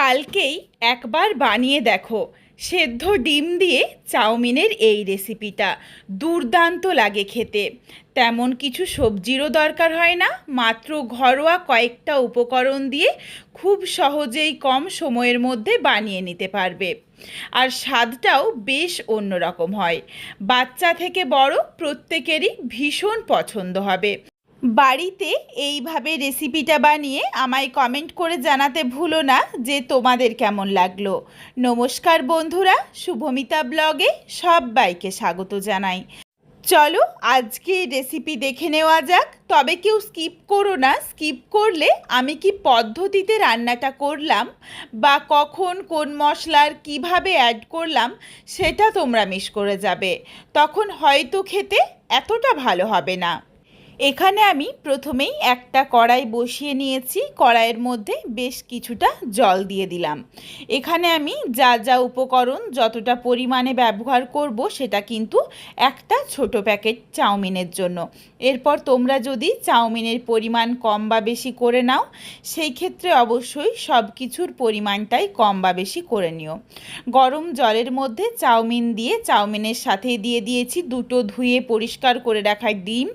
কালকেই একবার বানিয়ে দেখো সেদ্ধ ডিম দিয়ে চাউমিনের এই রেসিপিটা দুর্দান্ত লাগে খেতে। তেমন কিছু সবজিরও দরকার হয় না, মাত্র ঘরোয়া কয়েকটা উপকরণ দিয়ে খুব সহজেই কম সময়ের মধ্যে বানিয়ে নিতে পারবে। আর স্বাদটাও বেশ অন্যরকম হয়। বাচ্চা থেকে বড় প্রত্যেকেরই ভীষণ পছন্দ হবে। বাড়িতে এইভাবে রেসিপিটা বানিয়ে আমায় কমেন্ট করে জানাতে ভুলো না যে তোমাদের কেমন লাগলো। নমস্কার বন্ধুরা, শুভমিতা ব্লগে সবাইকে স্বাগত জানাই। চলো আজকে রেসিপি দেখে নেওয়া যাক। তবে কেউ স্কিপ করো না, স্কিপ করলে আমি কি পদ্ধতিতে রান্নাটা করলাম বা কখন কোন মশলার কিভাবে অ্যাড করলাম সেটা তোমরা মিস করে যাবে, তখন হয়তো খেতে এতটা ভালো হবে না। এখানে আমি প্রথমেই একটা কড়াই বসিয়ে নিয়েছি। কড়াইয়ের মধ্যে বেশ কিছুটা জল দিয়ে দিলাম। এখানে আমি যা যা উপকরণ যতটা পরিমাণে ব্যবহার করব সেটা কিন্তু একটা ছোট প্যাকেট চাউমিনের জন্য। এরপর তোমরা যদি চাউমিনের পরিমাণ কম বা বেশি করে নাও, সেই ক্ষেত্রে অবশ্যই সব কিছুর পরিমাণটাই কম বা বেশি করে নিও। গরম জলের মধ্যে চাউমিন দিয়ে চাউমিনের সাথে দিয়ে দিয়েছি দুটো ধুয়ে পরিষ্কার করে রাখা ডিম,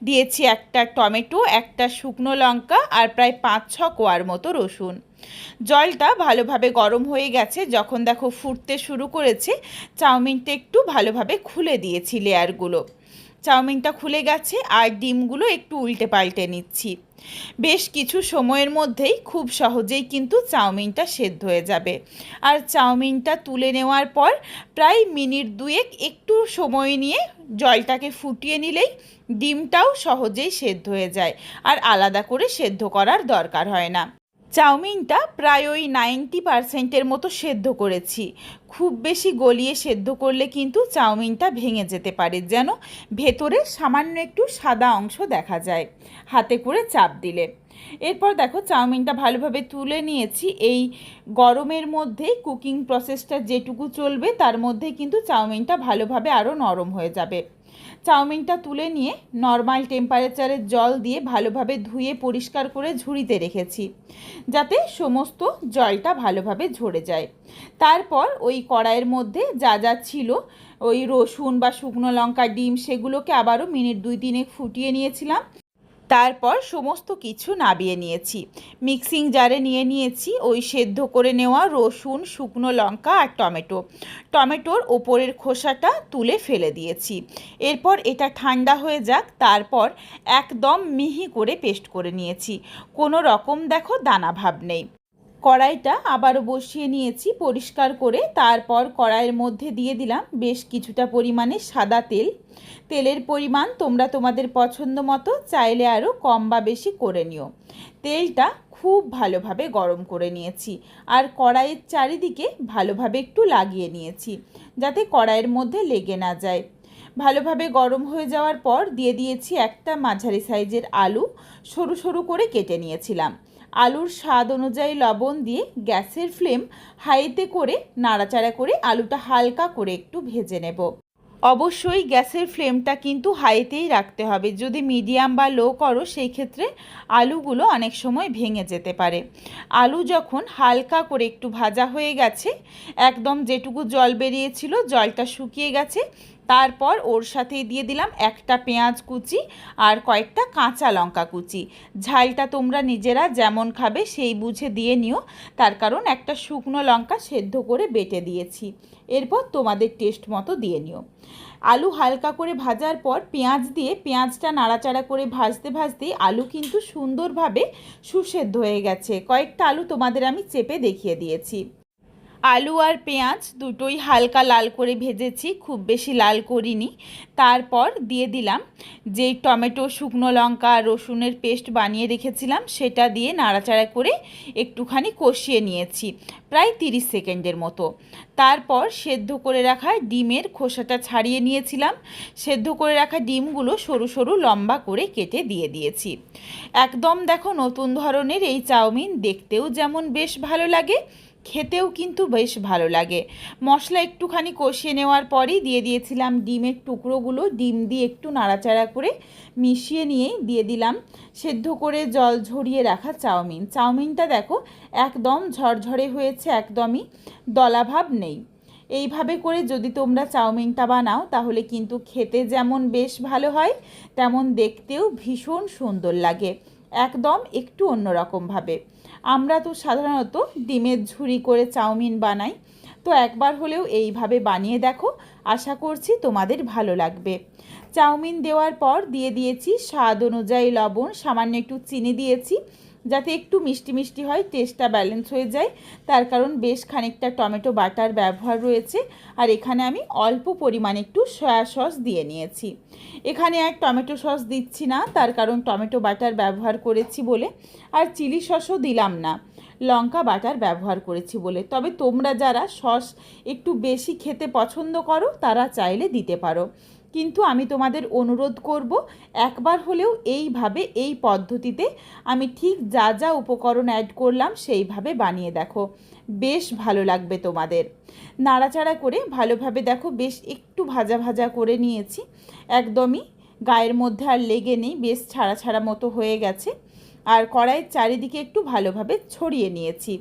দিয়েছি একটা টমেটো, একটা শুকনো লঙ্কা আর প্রায় 5-6 কোয়ার মতো রসুন। জলটা ভালোভাবে গরম হয়ে গেছে। যখন দেখো ফুটতে শুরু করেছে, চাউমিনটা একটু ভালোভাবে খুলে দিয়েছি লেয়ারগুলো। চাউমিনটা খুলে গেছে আর ডিমগুলো একটু উল্টে পাল্টে নিচ্ছি। বেশ কিছু সময়ের মধ্যেই খুব সহজেই কিন্তু চাউমিনটা সেদ্ধ হয়ে যাবে। আর চাউমিনটা তুলে নেওয়ার পর প্রায় মিনিট দুয়েক একটু সময় নিয়ে জলটাকে ফুটিয়ে নিলেই ডিমটাও সহজেই সেদ্ধ হয়ে যায়, আর আলাদা করে সেদ্ধ করার দরকার হয় না। চাউমিনটা প্রায় ওই 90% মতো সেদ্ধ করেছি। খুব বেশি গলিয়ে সেদ্ধ করলে কিন্তু চাউমিনটা ভেঙে যেতে পারে, যেন ভেতরে সামান্য একটু সাদা অংশ দেখা যায় হাতে করে চাপ দিলে। এরপর দেখো চাউমিনটা ভালোভাবে তুলে নিয়েছি। এই গরমের মধ্যে কুকিং প্রসেসটা যেটুকু চলবে তার মধ্যে কিন্তু চাউমিনটা ভালোভাবে আরও নরম হয়ে যাবে। চাউমিনটা তুলে নিয়ে নর্মাল টেম্পারেচারের জল দিয়ে ভালোভাবে ধুয়ে পরিষ্কার করে ঝুড়িতে রেখেছি, যাতে সমস্ত জলটা ভালোভাবে ঝরে যায়। তারপর ওই কড়াইয়ের মধ্যে যা যা ছিল, ওই রসুন বা শুকনো লঙ্কা, ডিম, সেগুলোকে আবারও মিনিট 2-3 ফুটিয়ে নিয়েছিলাম। তারপর সমস্ত কিছু নাবিয়ে নিয়েছি। মিক্সিং জারে নিয়ে নিয়েছি ওই সেদ্ধ করে নেওয়া রসুন, শুকনো লঙ্কা আর টমেটোর ওপরের খোসাটা তুলে ফেলে দিয়েছি। এরপর এটা ঠান্ডা হয়ে যাক, তারপর একদম মিহি করে পেস্ট করে নিয়েছি। কোনো রকম দেখো দানা ভাব নেই। কড়াইটা আবারও বসিয়ে নিয়েছি পরিষ্কার করে। তারপর কড়াইয়ের মধ্যে দিয়ে দিলাম বেশ কিছুটা পরিমাণে সাদা তেল। তেলের পরিমাণ তোমরা তোমাদের পছন্দ মতো চাইলে আরও কম বা বেশি করে নিও। তেলটা খুব ভালোভাবে গরম করে নিয়েছি আর কড়াইয়ের চারিদিকে ভালোভাবে একটু লাগিয়ে নিয়েছি, যাতে কড়াইয়ের মধ্যে লেগে না যায়। ভালোভাবে গরম হয়ে যাওয়ার পর দিয়ে দিয়েছি একটা মাঝারি সাইজের আলু, সরু সরু করে কেটে নিয়েছিলাম। আলুর স্বাদ অনুযায়ী লবণ দিয়ে গ্যাসের ফ্লেম হাইতে করে নাড়াচাড়া করে আলুটা হালকা করে একটু ভেজে নেব। অবশ্যই গ্যাসের ফ্লেমটা কিন্তু হাইতেই রাখতে হবে। যদি মিডিয়াম বা লো করো সেই ক্ষেত্রে আলুগুলো অনেক সময় ভেঙে যেতে পারে। আলু যখন হালকা করে একটু ভাজা হয়ে গেছে, একদম যেটুকু জল বেরিয়েছিল জলটা শুকিয়ে গেছে, তারপর ওর সাথে দিয়ে দিলাম একটা পেঁয়াজ কুচি আর কয়েকটা কাঁচা লঙ্কা কুচি। ঝালটা তোমরা নিজেরা যেমন খাবে সেই বুঝে দিয়ে নিও, তার কারণ একটা শুকনো লঙ্কা সেদ্ধ করে বেটে দিয়েছি। এরপর তোমাদের টেস্ট মতো দিয়ে নিও। আলু হালকা করে ভাজার পর পেঁয়াজ দিয়ে পেঁয়াজটা নাড়াচাড়া করে ভাজতে ভাজতেই আলু কিন্তু সুন্দরভাবে সুসেদ্ধ হয়ে গেছে। কয়েকটা আলু তোমাদের আমি চেপে দেখিয়ে দিয়েছি। আলু আর পেঁয়াজ দুটোই হালকা লাল করে ভেজেছি, খুব বেশি লাল করিনি। তারপর দিয়ে দিলাম যেই টমেটো, শুকনো লঙ্কা আর রসুনের পেস্ট বানিয়ে রেখেছিলাম, সেটা দিয়ে নাড়াচাড়া করে একটুখানি কষিয়ে নিয়েছি প্রায় 30 সেকেন্ডের মতো। তারপর সেদ্ধ করে রাখা ডিমের খোসাটা ছাড়িয়ে নিয়েছিলাম। সেদ্ধ করে রাখা ডিমগুলো সরু সরু লম্বা করে কেটে দিয়ে দিয়েছি। একদম দেখো নতুন ধরনের এই চাউমিন, দেখতেও যেমন বেশ ভালো লাগে, খেতেও কিন্তু বেশ ভালো লাগে। মশলা একটুখানি কষিয়ে নেওয়ার পরেই দিয়ে দিয়েছিলাম ডিমের টুকরোগুলো। ডিম দিয়ে একটু নাড়াচাড়া করে মিশিয়ে নিয়েই দিয়ে দিলাম সেদ্ধ করে জল ঝরিয়ে রাখা চাউমিন। চাউমিনটা দেখো একদম ঝরঝরে হয়েছে, একদমই দলাভাব নেই। এইভাবে করে যদি তোমরা চাউমিনটা বানাও তাহলে কিন্তু খেতে যেমন বেশ ভালো হয়, তেমন দেখতেও ভীষণ সুন্দর লাগে, একদম একটু অন্যরকমভাবে। আমরা তো সাধারণত ডিমের ঝুরি করে চাউমিন বানাই, তো একবার হলেও এইভাবে বানিয়ে দেখো, আশা করছি তোমাদের ভালো লাগবে। চাউমিন দেওয়ার পর দিয়ে দিয়েছি স্বাদ অনুযায়ী লবণ, সামান্য একটু চিনি দিয়েছি যাতে একটু মিষ্টি মিষ্টি হয়, টেস্টটা ব্যালেন্স হয়ে যায়। তার কারণ বেশ খানিকটা টমেটো বাটার ব্যবহার রয়েছে। আর এখানে আমি অল্প পরিমাণে একটু সয়া সস দিয়ে নিয়েছি। এখানে আর টমেটো সস দিচ্ছি না, তার কারণ টমেটো বাটার ব্যবহার করেছি বলে। আর চিলি সসও দিলাম না, লঙ্কা বাটার ব্যবহার করেছি বলে। তবে তোমরা যারা সস একটু বেশি খেতে পছন্দ করো তারা চাইলে দিতে পারো, কিন্তু আমি তোমাদের অনুরোধ করব একবার হলেও এইভাবে, এই পদ্ধতিতে আমি ঠিক যা যা উপকরণ অ্যাড করলাম সেইভাবে বানিয়ে দেখো, বেশ ভালো লাগবে তোমাদের। নাড়াচাড়া করে ভালোভাবে দেখো বেশ একটু ভাজা ভাজা করে নিয়েছি, একদমই গায়ের মধ্যে আর লেগে নেই, বেশ ছাড়া ছাড়া মতো হয়ে গেছে। আর কড়াইয়ের চারিদিকে একটু ভালোভাবে ছড়িয়ে নিয়েছি।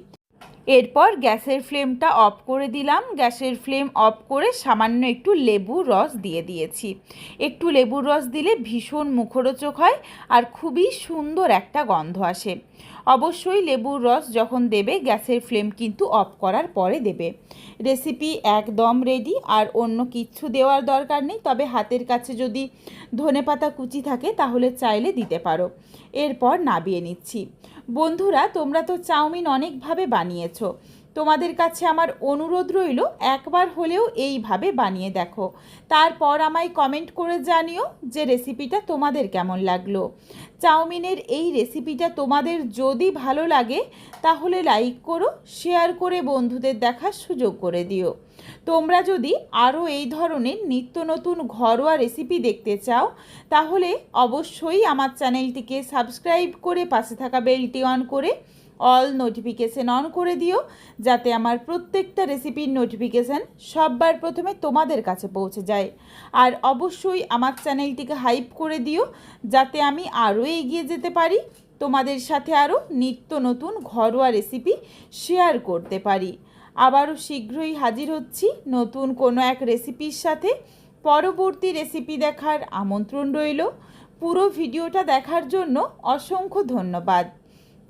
এরপর গ্যাসের ফ্লেমটা অফ করে দিলাম। গ্যাসের ফ্লেম অফ করে সামান্য একটু লেবুর রস দিয়ে দিয়েছি। একটু লেবুর রস দিলে ভীষণ মুখরোচক হয় আর খুবই সুন্দর একটা গন্ধ আসে। অবশ্যই লেবুর রস যখন দেবে গ্যাসের ফ্লেম কিন্তু অফ করার পরে দেবে। রেসিপি একদম রেডি, আর অন্য কিচ্ছু দেওয়ার দরকার নেই। তবে হাতের কাছে যদি ধনেপাতা কুচি থাকে তাহলে চাইলে দিতে পারো। এরপর নামিয়ে নিচ্ছি। বন্ধুরা, তোমরা তো চাউমিন অনেকভাবে বানিয়েছো, তোমাদের কাছে আমার অনুরোধ রইল একবার হলেও এইভাবে বানিয়ে দেখো। তারপর আমায় কমেন্ট করে জানিও যে রেসিপিটা তোমাদের কেমন লাগলো। চাউমিনের এই রেসিপিটা তোমাদের যদি ভালো লাগে তাহলে লাইক করো, শেয়ার করে বন্ধুদের দেখার সুযোগ করে দিও। তোমরা যদি আরও এই ধরনের নিত্য নতুন ঘরোয়া রেসিপি দেখতে চাও তাহলে অবশ্যই আমার চ্যানেলটিকে সাবস্ক্রাইব করে পাশে থাকা বেলটি অন করে অল নোটিফিকেশান অন করে দিও, যাতে আমার প্রত্যেকটা রেসিপির নোটিফিকেশান সববার প্রথমে তোমাদের কাছে পৌঁছে যায়। আর অবশ্যই আমার চ্যানেলটিকে হাইপ করে দিও যাতে আমি আরও এগিয়ে যেতে পারি, তোমাদের সাথে আরও নিত্য নতুন ঘরোয়া রেসিপি শেয়ার করতে পারি। আবারও শীঘ্রই হাজির হচ্ছি নতুন কোনো এক রেসিপির সাথে। পরবর্তী রেসিপি দেখার আমন্ত্রণ রইল। পুরো ভিডিওটা দেখার জন্য অসংখ্য ধন্যবাদ।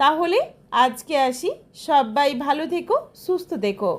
তাহলে আজকে আসি, সবাই ভালো থেকো, সুস্থ থেকো।